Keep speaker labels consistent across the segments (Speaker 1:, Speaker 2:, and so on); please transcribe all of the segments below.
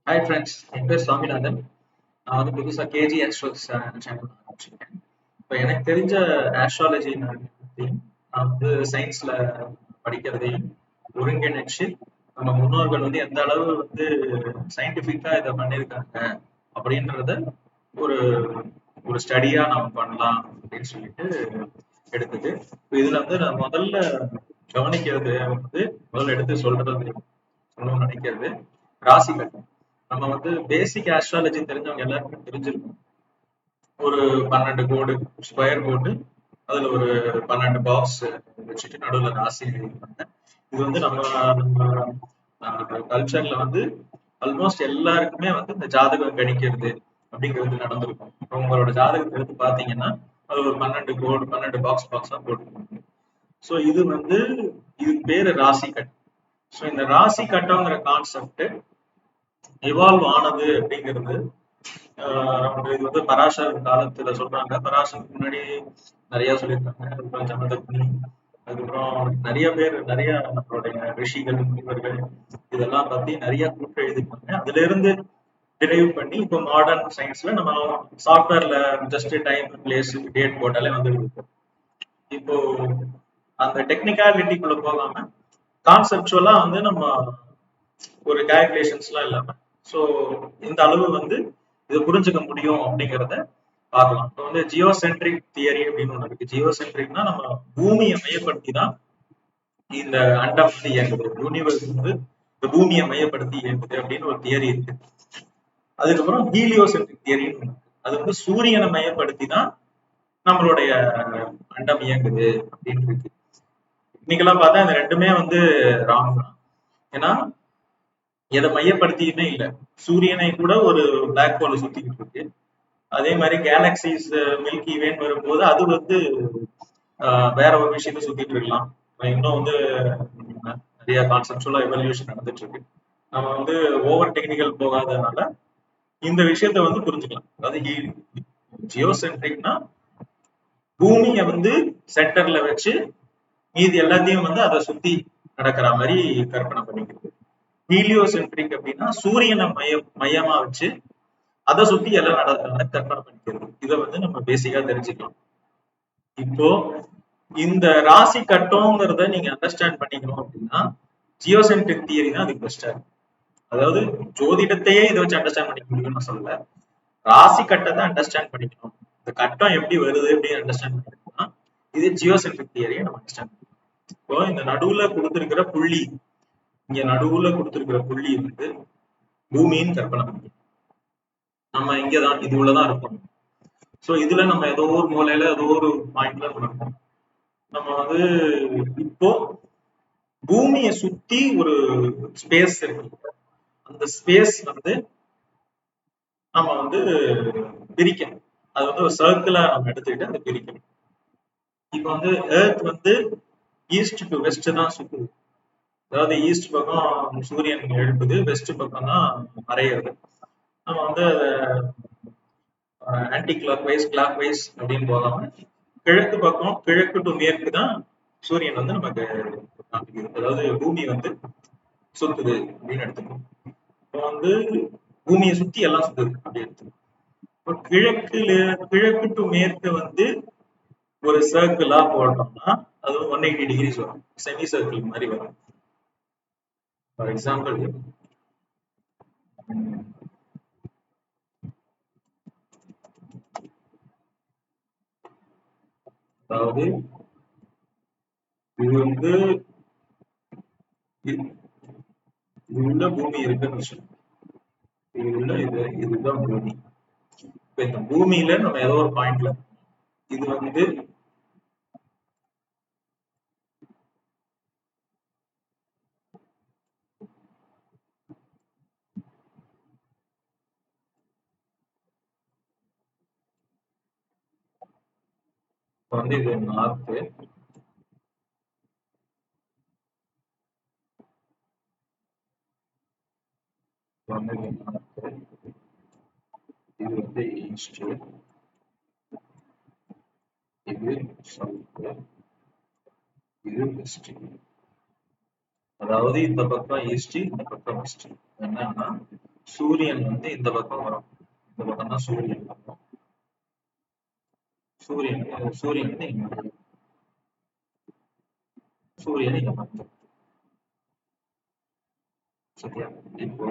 Speaker 1: Hi friends, என் பேர் சுவாமிநாதன். நான் வந்து புதுசாக கேஜி ஆஸ்ட்ரோஸ் சேனல் ஆரம்பிச்சிருக்கேன். இப்போ எனக்கு தெரிஞ்ச ஆஸ்ட்ராலஜி பற்றி நான் வந்து சயின்ஸில் படிக்கிறதையும் ஒருங்கிணைச்சு நம்ம முன்னோர்கள் வந்து எந்த அளவு வந்து சயின்டிஃபிக்காக இதை பண்ணியிருக்காங்க அப்படின்றத ஒரு ஒரு ஸ்டடியாக நம்ம பண்ணலாம் அப்படின்னு சொல்லிட்டு எடுத்தது. இப்போ இதில் வந்து நான் முதல்ல கவனிக்கிறது வந்து முதல்ல எடுத்து சொல்லணும்னு நினைக்கிறது ராசி கட்டம். நம்ம வந்து பேசிக் ஆஸ்ட்ராலஜி தெரிஞ்சவங்க எல்லாருக்கும் தெரிஞ்சிருக்கும். ஒரு 12 கோடு ஸ்கொயர் போட்டு அதுல ஒரு 12 பாக்ஸ் வச்சுட்டு நடுவுல ராசி எழுதிருப்பாங்க. இது வந்து நம்ம கல்ச்சர்ல வந்து ஆல்மோஸ்ட் எல்லாருக்குமே வந்து இந்த ஜாதகம் கணிக்கிறது அப்படிங்கிறது நடந்திருக்கும். இப்ப உங்களோட ஜாதகத்தை எடுத்து பாத்தீங்கன்னா அது ஒரு 12 கோடு 12 பாக்ஸா போட்டுருப்பாங்க. ஸோ இது பேரு ராசி கட்டம். ஸோ இந்த ராசி கட்டம்ங்கிற கான்செப்ட் எவால்வ் ஆனது அப்படிங்கிறது இது வந்து பராசர் காலத்துல சொல்றாங்க. பராசருக்கு முன்னாடி நிறைய சொல்லியிருக்காங்க. அதுக்கப்புறம் ஜமதக்னி, அதுக்கப்புறம் நிறைய நம்மளுடைய ரிஷிகள் முனிவர்கள் இதெல்லாம் பத்தி நிறைய புக் எழுதியிருக்காங்க. அதுல இருந்து டிரைவ் பண்ணி இப்போ மாடர்ன் சயின்ஸ்ல நம்ம சாஃப்ட்வேர்ல ஜஸ்ட் டைம் பிளேஸ் டேட் போட்டாலே வந்துடுது. இப்போ அந்த டெக்னிக்காலிட்டிக்குள்ள போகாம கான்செப்டுவலா வந்து நம்ம ஒரு கால்குலேஷன்ஸ்லாம் இல்லாம ஸோ இந்த அளவு வந்து இதை புரிஞ்சுக்க முடியும் அப்படிங்கிறத பார்க்கலாம். இப்போ வந்து ஜியோசென்ட்ரிக் தியரி அப்படின்னு ஒன்று இருக்கு. ஜியோசென்ட்ரிக்னா நம்ம பூமியை மையப்படுத்தி தான் இந்த அண்டம் வந்து இயங்குது. யூனிவர்ஸ் வந்து இந்த பூமியை மையப்படுத்தி இயங்குது அப்படின்னு ஒரு தியரி இருக்கு. அதுக்கப்புறம் ஹீலியோசென்ட்ரிக் தியரின்னு ஒன்று இருக்கு. அது வந்து சூரியனை மையப்படுத்தி தான் நம்மளுடைய அண்டம் இயங்குது அப்படின்னு இருக்கு. இன்னைக்கெல்லாம் பார்த்தா இந்த ரெண்டுமே வந்து ராங் தான். ஏன்னா எதை மையப்படுத்தியுமே இல்லை. சூரியனை கூட ஒரு பிளாக் ஹோலை சுத்திக்கிட்டு இருக்கு. அதே மாதிரி கேலக்சிஸ் மில்கி வேன்னு வரும்போது அது வந்து வேற ஒரு விஷயத்த சுத்திட்டு இருக்கலாம். இன்னும் வந்து நிறைய கான்செப்டுவலா எவல்யூஷன் நடந்துட்டு இருக்கு. நம்ம வந்து ஓவர் டெக்னிக்கல் போகாதனால இந்த விஷயத்த வந்து புரிஞ்சுக்கலாம். அதாவது ஜியோசென்ட்ரிக்னா பூமியை வந்து சென்டர்ல வச்சு மீதி எல்லாத்தையும் வந்து அதை சுத்தி நடக்கிற மாதிரி கற்பனை பண்ணிக்கிறது. ஹீலியோசென்ட்ரிக் அப்படின்னா சூரியனை மையமா வச்சு அதை சுத்தி எல்லாம் கற்பனை பண்ணிக்கிறது. இதை வந்து நம்ம பேசிக்கா தெரிஞ்சுக்கலாம். இப்போ இந்த ராசி கட்டம்ங்கிறத நீங்க அண்டர்ஸ்டாண்ட் பண்ணிக்கணும் அப்படின்னா ஜியோசென்ட்ரிக் தியரி தான் அதுக்கு பெஸ்டா இருக்கு. அதாவது ஜோதிடத்தையே இதை வச்சு அண்டர்ஸ்டாண்ட் பண்ணிக்க முடியும்னு சொல்லல, ராசி கட்டத்தை அண்டர்ஸ்டாண்ட் பண்ணிக்கணும். இந்த கட்டம் எப்படி வருது அப்படின்னு அண்டர்ஸ்டாண்ட் பண்ணிக்கணும்னா இது ஜியோசென்ட்ரிக் தியரியை நம்ம அண்டர்ஸ்டாண்ட் பண்ணிக்கணும். இப்போ இந்த நடுவுல கொடுத்திருக்கிற புள்ளி, இங்க நடுவுல கொடுத்திருக்கிற புள்ளி வந்து பூமின்னு கற்பனை பண்ணிக்கணும். நம்ம இங்கதான் இது உள்ளதான் இருக்கோம். சோ இதுல நம்ம ஏதோ ஒரு மூலையில ஏதோ ஒரு பாயிண்ட்ல நம்ம இருக்கோம். நம்ம வந்து இப்போ பூமியை சுத்தி ஒரு ஸ்பேஸ் இருக்கு. அந்த ஸ்பேஸ் வந்து நம்ம வந்து பிரிக்கணும். அது வந்து ஒரு சர்க்கிளா நம்ம எடுத்துக்கிட்டு அதை பிரிக்கணும். இப்ப வந்து எர்த் வந்து ஈஸ்ட் டு வெஸ்ட் தான் சுத்துது. அதாவது ஈஸ்ட் பக்கம் சூரியன் எழுப்புது, வெஸ்ட் பக்கம் தான் மறையிறது. நம்ம வந்து ஆன்டி கிளாக் வைஸ் அப்படின்னு போகாம கிழக்கு பக்கம், கிழக்கு டு மேற்கு தான் சூரியன் வந்து நமக்கு காமிக்குது. அதாவது பூமி வந்து சுத்துது அப்படின்னு எடுத்துக்கணும். இப்போ வந்து பூமியை சுத்தி எல்லாம் சுத்துது அப்படி எடுத்துக்கணும். இப்போ கிழக்கு டு மேற்கு வந்து ஒரு சர்க்கிளா போட்டோம்னா அது 180 டிகிரிஸ் வரும். செமி சர்க்கிள் மாதிரி வரும். ஃபார் எக்ஸாம்பிள், அதாவது இது வந்து இது உள்ள பூமி இருக்குன்னு வச்சுக்கோங்க. இதுதான் பூமி. இப்ப இந்த பூமியில நம்ம ஏதோ ஒரு பாயிண்ட்ல இது வந்து இது நார்த்து, இது வந்து ஈஸ்ட், இது சவுத், இது வெஸ்ட். அதாவது இந்த பக்கம் ஈஸ்ட், இந்த பக்கம் வெஸ்ட். என்னன்னா சூரியன் வந்து இந்த பக்கம் வரும். இந்த பக்கம் தான் சூரியன் வரும். சூரியன் வந்து இங்க வரும். சூரியன் இங்க வந்து சரியா? இப்போ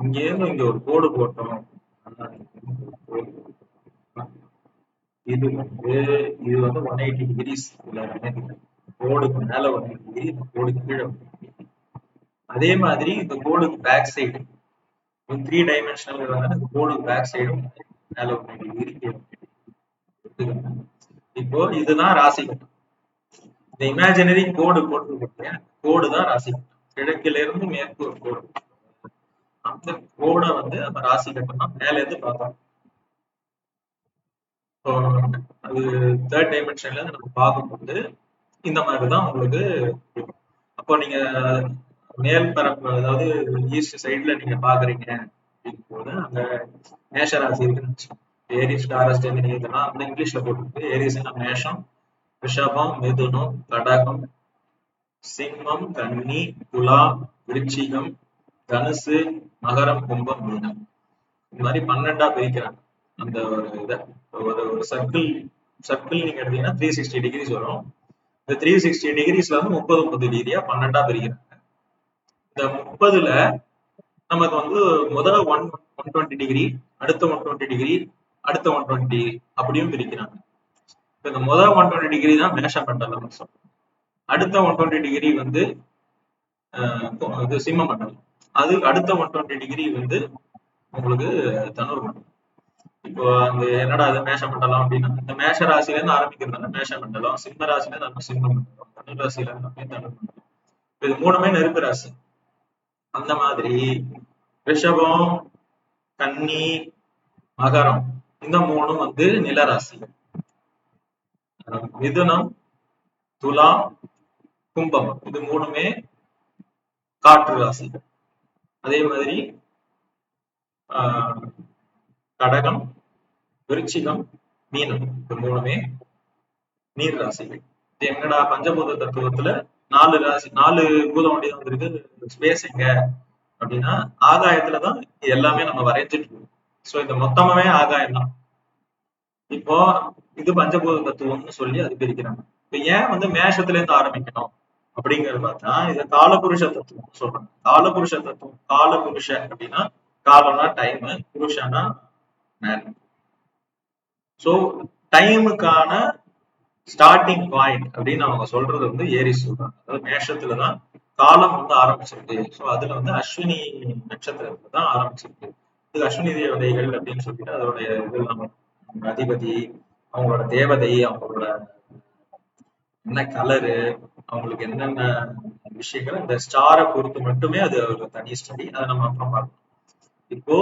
Speaker 1: இங்க இருந்து இங்க ஒரு கோடு போட்டோம். இது வந்து இது வந்து 180 டிகிரிஸ் கோடுக்கு மேல 180 டிகிரி, இந்த கோடுக்கு கீழே 180 டிகிரி. அதே மாதிரி இந்த கோடுக்கு பேக் சைடு 3 டைமென்ஷனல் இந்த கோடுக்கு பேக் சைடும் மேல 180 டிகிரி, கீழே 180 டிகிரி. இப்போ இதுதான் ராசி கட்டம். இந்த இமேஜினரி கோடு போட்டு கோடு தான் ராசி கட்டம். கிழக்கில இருந்து மேற்கு ஒரு கோடு, அந்த கோடை வந்து நம்ம ராசி கட்டம்னா மேல இருந்து பார்த்தோம். இப்போ அது 3rd டைமென்ஷன்ல இருந்து நம்ம பார்க்கும்போது இந்த மாதிரிதான் உங்களுக்கு இருக்கும். அப்போ நீங்க மேல் பரப்பு, அதாவது ஈஸ்ட் சைட்ல நீங்க பாக்குறீங்க அப்படிங்கும் போது அங்க மேஷ ராசி இருக்குன்னு, ஏரிஸ் டாரஸ் ஜெமினி இதெல்லாம் வந்து இங்கிலீஷ்ல போட்டுருக்கு. ஏரிஸ்னா மேஷம், ரிஷபம், மிதுனம், கடகம், சிம்மம், கன்னி, துலாம், விருச்சிகம், தனுசு, மகரம், கும்பம், மீனம். இந்த மாதிரி 12ஆ பிரிக்கிறாங்க அந்த ஒரு இதை. ஒரு சர்க்கிள் சர்க்கிள் நீங்க எடுத்தீங்கன்னா 360 டிகிரிஸ் வரும். இந்த 360 டிகிரிஸ்ல வந்து 30 டிகிரியா 12ஆ பிரிக்கிறாங்க. இந்த 30ல நமக்கு வந்து முதல் 120 டிகிரி, அடுத்த 120 டிகிரி, அடுத்த 120 டிகிரி அப்படியும் பிரிக்கிறாங்க. இந்த முதல் 120 டிகிரி தான் மேஷ மண்டலம். அடுத்த 120 டிகிரி வந்து இது சிம்ம மண்டலம். அது அடுத்த 120 டிகிரி வந்து உங்களுக்கு தனுர் மண்டலம். இப்போ அந்த என்னடா அது மேஷ மண்டலம் அப்படின்னா, இந்த மேஷ ராசில இருந்து ஆரம்பிக்கிறதுனால மேஷ மண்டலம், சிம்ம ராசில இருந்து சிம்ம மண்டலம், தனுர் ராசில இருந்து தனுர் மண்டலம். இது மூணுமே நெருப்பு ராசி. அந்த மாதிரி ரிஷபம், கன்னி, மகரம் இந்த மூணும் வந்து நிலராசி. மிதுனம், துலாம், கும்பம் இது மூணுமே காற்று ராசி. அதே மாதிரி கடகம், விருச்சிகம், மீனம் இது மூணுமே நீர் ராசிகள். இது எங்கடா பஞ்சபூத தத்துவத்துல 4 ராசி, 4 பூதம் வண்டி வந்திருக்கு. ஸ்பேஸ் எங்க அப்படின்னா ஆகாயத்துலதான் எல்லாமே நம்ம வரைஞ்சிட்டு இருக்கோம். சோ இந்த மொத்தமாவே ஆகாயம் தான். இப்போ இது பஞ்சபூத தத்துவம்னு சொல்லி அது பிரிக்கிறாங்க. இப்ப ஏன் வந்து மேஷத்துல இருந்து ஆரம்பிக்கணும் அப்படிங்கறது பார்த்தா, இத காலபுருஷ தத்துவம் சொல்றாங்க. காலபுருஷ தத்துவம், காலபுருஷ அப்படின்னா காலம்னா டைம், புருஷனா மேன். சோ டைமுக்கான ஸ்டார்டிங் பாயிண்ட் அப்படின்னு அவங்க சொல்றது வந்து ஏரிஸ் சொல்றாங்க. அதாவது மேஷத்துலதான் காலம் வந்து ஆரம்பிச்சிருக்கு. சோ அதுல வந்து அஸ்வினி நட்சத்திரத்துல தான் ஆரம்பிச்சிருக்கு. இது அஸ்வினி தேவதைகள் அப்படின்னு சொல்லிட்டு அதோடைய இதெல்லாம் அதிபதி, அவங்களோட தேவதை, அவங்களோட என்ன கலரு, அவங்களுக்கு என்னென்ன விஷயங்கள் இந்த ஸ்டாரை பொறுத்து மட்டுமே அது ஒரு தனி ஸ்டடி. அதை நம்ம அப்புறம் பார்க்கலாம். இப்போ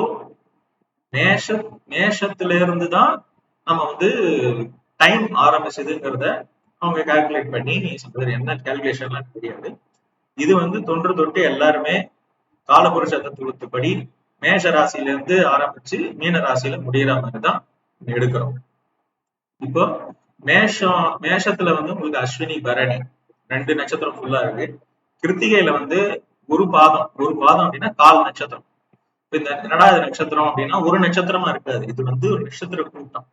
Speaker 1: மேஷ மேஷத்துல இருந்து தான் நம்ம வந்து டைம் ஆரம்பிச்சதுங்கிறத அவங்க கால்குலேட் பண்ணி சொல்றது. என்ன கால்குலேஷன்லாம் தெரியாது. இது வந்து தொன்று தொட்டு எல்லாருமே காலபுருஷ தத்துவத்துப்படி மேஷ ராசியில இருந்து ஆரம்பிச்சு மீன ராசியில முடிகிற மாதிரி தான் எடுக்கிறோம். இப்போ மேஷத்துல வந்து உங்களுக்கு அஸ்வினி, பரணி 2 நட்சத்திரம் ஃபுல்லா இருக்கு. கிருத்திகையில வந்து ஒரு பாதம் அப்படின்னா கால் நட்சத்திரம். இந்த என்னடா நட்சத்திரம் அப்படின்னா ஒரு நட்சத்திரமா இருக்காது. இது வந்து ஒரு நட்சத்திர கூட்டம்.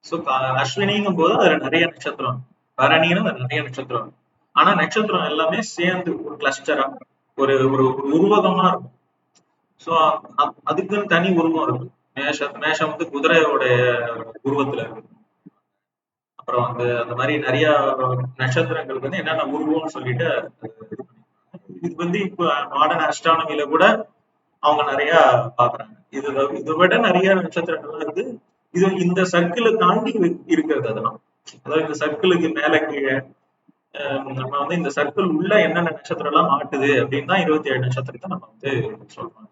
Speaker 1: சோ அஸ்வினிங்கும் போது அதுல நிறைய நட்சத்திரம், பரணின்னு அதுல நிறைய நட்சத்திரம். ஆனா நட்சத்திரம் எல்லாமே சேர்ந்து ஒரு கிளஸ்டரா ஒரு ஒரு உருவகமா இருக்கும். சோ அதுக்குன்னு தனி உருவம் இருக்கு. மேஷம் வந்து குதிரையோட உருவத்துல இருக்கு. அப்புறம் வந்து அந்த மாதிரி நிறைய நட்சத்திரங்களுக்கு வந்து என்னென்ன உருவம்னு சொல்லிட்டு இது வந்து இப்ப மாடர்ன் அஸ்ட்ரானமில கூட அவங்க நிறைய பாக்குறாங்க. இதை விட நிறைய நட்சத்திரங்கள் இருக்கு. இது இந்த சர்க்கிளை தாண்டி இருக்கிறது. அதெல்லாம் அதாவது இந்த சர்க்கிளுக்கு மேல கீழே நம்ம வந்து இந்த சர்க்கிள் உள்ள என்னென்ன நட்சத்திரம் எல்லாம் மாட்டுது அப்படின்னு தான் 27 நட்சத்திரத்தை நம்ம வந்து சொல்றோம்.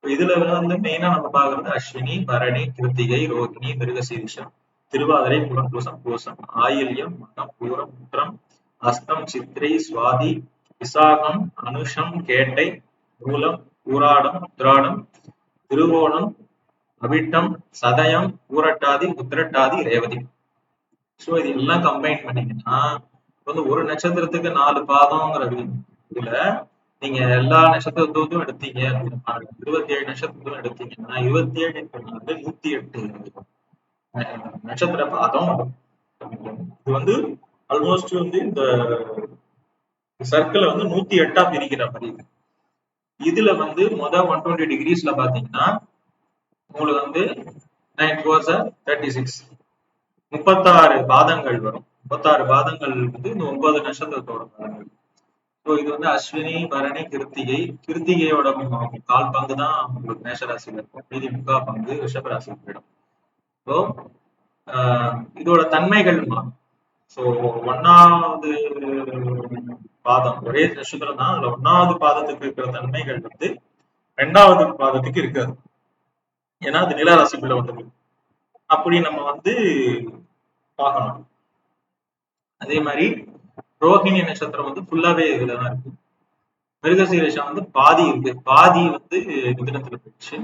Speaker 1: இதுல வந்து மெயினா நம்ம பாக்குறது அஸ்வினி, பரணி, கிருத்திகை, ரோகிணி, மிருகசீரிஷம், திருவாதிரை, புனர்பூசம், பூசம், ஆயில்யம், மகம், பூரம், உத்திரம், அஸ்தம், சித்திரை, சுவாதி, விசாகம், அனுஷம், கேட்டை, மூலம், பூராடம், உத்ராடம், திருவோணம், அவிட்டம், சதயம், பூரட்டாதி, உத்திரட்டாதி, ரேவதி. சோ இது எல்லாம் கம்பைன் பண்ணீங்கன்னா வந்து ஒரு நட்சத்திரத்துக்கு 4 பாதம்ங்கிற இதுல நீங்க எல்லா நட்சத்திரத்தோடும் எடுத்தீங்க அப்படின்னு பாருங்க. 27 நட்சத்திரத்தோடும் எடுத்தீங்கன்னா 27 வந்து 108 நட்சத்திர பாதம். இது வந்து ஆல்மோஸ்ட் வந்து இந்த சர்க்கிளை வந்து 108 பிரிக்கிற மாதிரி. இதுல வந்து 120 டிகிரிஸ்ல பாத்தீங்கன்னா உங்களுக்கு வந்து 9 4 36 36 பாதங்கள் வரும். 36 பாதங்கள் வந்து இந்த 9 நட்சத்திரத்தோட பாதங்கள். ஸோ இது வந்து அஸ்வினி, பரணி, கிருத்திகை. கிருத்திகையோட கால் பங்கு தான் உங்களுக்கு மேஷராசியில இருக்கும். மீதி முக்கா பங்கு ரிஷபராசியில் போயிடும். ஸோ இதோட தன்மைகள் மாறும். ஸோ ஒன்னாவது பாதம் ஒரே நட்சத்திரம் தான். அதுல ஒன்னாவது பாதத்துக்கு இருக்கிற தன்மைகள் வந்து ரெண்டாவது பாதத்துக்கு இருக்காது. ஏன்னா அது நிலராசிக்குள்ள வந்தது. அப்படி நம்ம வந்து பார்க்கணும். அதே மாதிரி ரோஹிணி நட்சத்திரம் வந்து ஃபுல்லாவே இதுலதான் இருக்கு. மிருகசீரிஷம் வந்து பாதி இருக்கு. பாதி வந்து மிதுனத்துல போயிடுச்சு.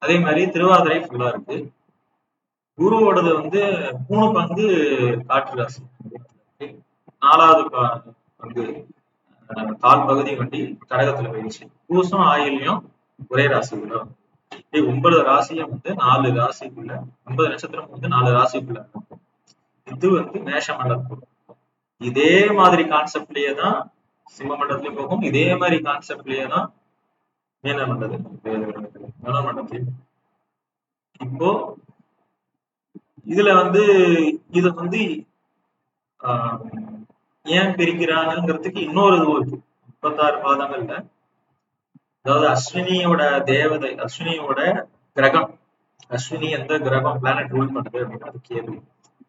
Speaker 1: அதே மாதிரி திருவாதிரை ஃபுல்லா இருக்கு. குருவோடது வந்து 3 பங்கு காற்று ராசி. 4வது பங்கு கால் பகுதி வண்டி கடகத்துல போயிடுச்சு. பூசம் ஆயிலையும் ஒரே ராசிக்குள்ள 9 ராசியும் வந்து 4 ராசிக்குள்ள 9 நட்சத்திரம் வந்து 4 ராசிக்குள்ள. இது வந்து மேஷ மண்டலத்துல. இதே மாதிரி கான்செப்ட்லயே தான் சிம்ம மண்டலத்திலயும் போகும். இதே மாதிரி கான்செப்ட்லயே தான் மீன மண்டலத்திலயும். இப்போ இதுல வந்து இது வந்து ஏன் பிரிக்கிறாங்கிறதுக்கு இன்னொரு இது இருக்கு. 36 பாதங்கள்ல அதாவது அஸ்வினியோட தேவதை, அஸ்வினியோட கிரகம், அஸ்வினி எந்த கிரகம் பிளானட் ரூல் பண்ணுது அப்படின்னா அது கேது.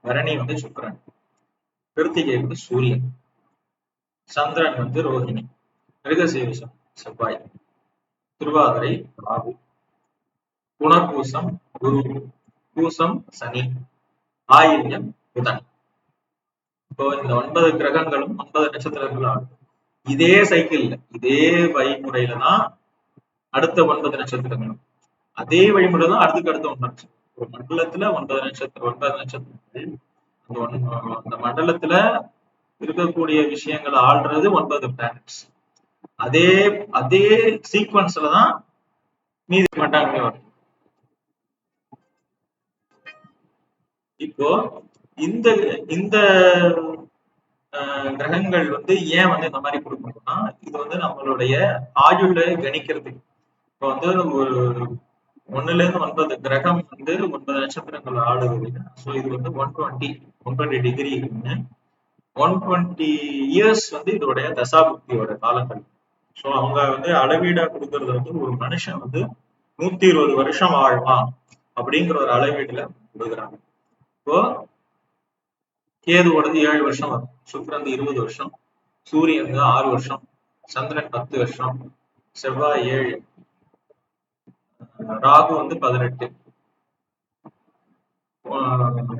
Speaker 1: பரணி வந்து சுக்கிரன், கிருத்திகை வந்து சூரியன், சந்திரன் வந்து ரோஹிணி, மிருகசீரிஷம் செவ்வாய், திருவாதிரை ராகு, புனர்பூசம் குரு, பூசம் சனி, ஆயில்யம் புதன். இப்போ இந்த 9 கிரகங்களும் 9 நட்சத்திரங்களும் இதே சைக்கிள் இதே வழிமுறையில தான் அடுத்த 9 நட்சத்திரங்களும் அதே வழிமுறை தான் அடுத்த 9 நட்சத்திரம். ஒரு மண்டலத்துல 9 நட்சத்திரங்கள் அந்த மண்டலத்துல இருக்கக்கூடிய விஷயங்களை ஆள்றது 9 பிளானட்ஸ். அதே அதே சீக்வன்ஸ்ல தான் மீதி மாட்டாங்க வரும். இப்போ இந்த இந்த கிரகங்கள் வந்து ஏன் வந்து இந்த மாதிரி கொடுக்கணும்னா இது வந்து நம்மளுடைய ஆயுளை கணிக்கிறதுக்கு. இப்போ வந்து ஒரு 1ல இருந்து 9 கிரகம் வந்து 9 நட்சத்திரங்கள் ஆடுது. ஸோ இது வந்து 120 டிகிரி 120 இயர்ஸ் வந்து இதோடைய தசாபுக்தியோட காலங்கள். ஸோ அவங்க வந்து அளவீடா கொடுக்கறது வந்து ஒரு மனுஷன் வந்து 120 வருஷம் வாழ்வான் அப்படிங்கிற ஒரு அளவீடுல கொடுக்குறாங்க. இப்போ கேதுவோடது 7 வருஷம் வரும், சுக்கிரன் 20 வருஷம், சூரியன் 6 வருஷம், சந்திரன் 10 வருஷம், செவ்வாய் 7, ராகு வந்து 18,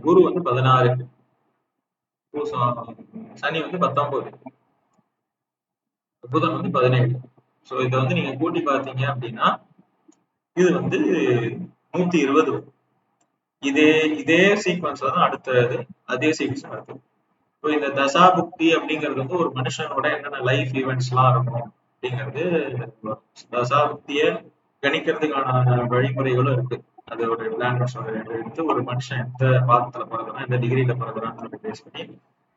Speaker 1: குரு வந்து 16, சனி வந்து 19, புதன் வந்து 17. ஸோ இதை வந்து நீங்க கூட்டி பார்த்தீங்க அப்படின்னா இது வந்து 120. இதே இதே சீக்வன்ஸ்ல தான் அடுத்தது அதே சீக்வன்ஸ் அடுத்தது. இப்போ இந்த தசாபுக்தி அப்படிங்கிறது வந்து ஒரு மனுஷனோட என்னென்ன லைஃப் ஈவெண்ட்ஸ் எல்லாம் இருக்கும் அப்படிங்கிறது தசாபுக்திய கணிக்கிறதுக்கான வழிமுறைகளும் இருக்கு. அதோட பிளானட்ஸ் எடுத்து ஒரு மனுஷன் எந்த பாதத்துல பிறகுறான், எந்த டிகிரியில பிறகுறான்னு பேஸ் பண்ணி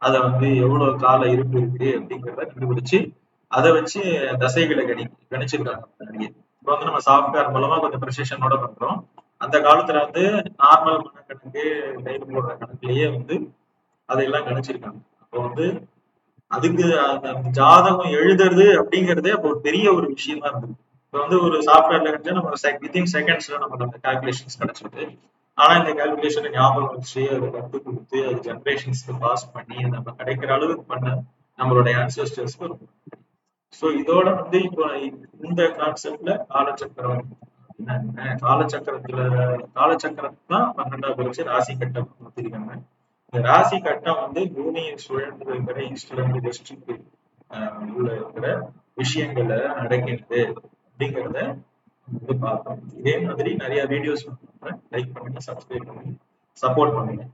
Speaker 1: அதை வந்து எவ்வளவு கால இருப்பு இருக்கு அப்படிங்கிறத கண்டுபிடிச்சு அதை வச்சு தசைகளை கணிச்சிருக்காங்க. இப்போ வந்து நம்ம சாஃப்ட்வேர் மூலமா கொஞ்சம் ப்ரிசிஷனோட பண்றோம். அந்த காலத்துல வந்து நார்மல் மனக்கணக்கு டைப் போடுற கணக்குலயே வந்து அதையெல்லாம் கணிச்சிருக்காங்க. அப்போ வந்து அதுக்கு அந்த ஜாதகம் எழுதுறது அப்படிங்கிறதே அப்போ ஒரு பெரிய ஒரு விஷயமா இருந்தது. இப்போ வந்து ஒரு சாஃப்ட்வேர்ல வந்து நம்ம வித்தின் செகண்ட்ஸ்ல நமக்கு அந்த கால்குலேஷன்ஸ் கிடைச்சிது. ஆனா இந்த கால்குலேஷனை ஞாபகம் வச்சு அதை கற்றுக் கொடுத்து அது ஜென்ரேஷன்ஸ்க்கு பாஸ் பண்ணி நம்ம கிடைக்கிற அளவுக்கு பண்ண நம்மளுடைய ஆன்சஸ்டர்ஸ்க்கு இருக்கும். ஸோ இதோட வந்து இப்போ இந்த கான்செப்ட்ல காலச்சக்கரம் காலச்சக்கரம் தான் 12வது வச்சு ராசி கட்டம் கொடுத்திருக்காங்க. இந்த ராசி கட்டம் வந்து பூமியை சுழன்று இருக்கிற ஈஸ்ட்ல இருந்து வெஸ்டுக்கு உள்ள இருக்கிற விஷயங்களை அடக்கினது அப்படிங்கிறத வந்து பார்ப்போம். இதே மாதிரி நிறைய வீடியோஸ் லைக் பண்ணுங்க, சப்ஸ்கிரைப் பண்ணுங்க, சப்போர்ட் பண்ணுங்க.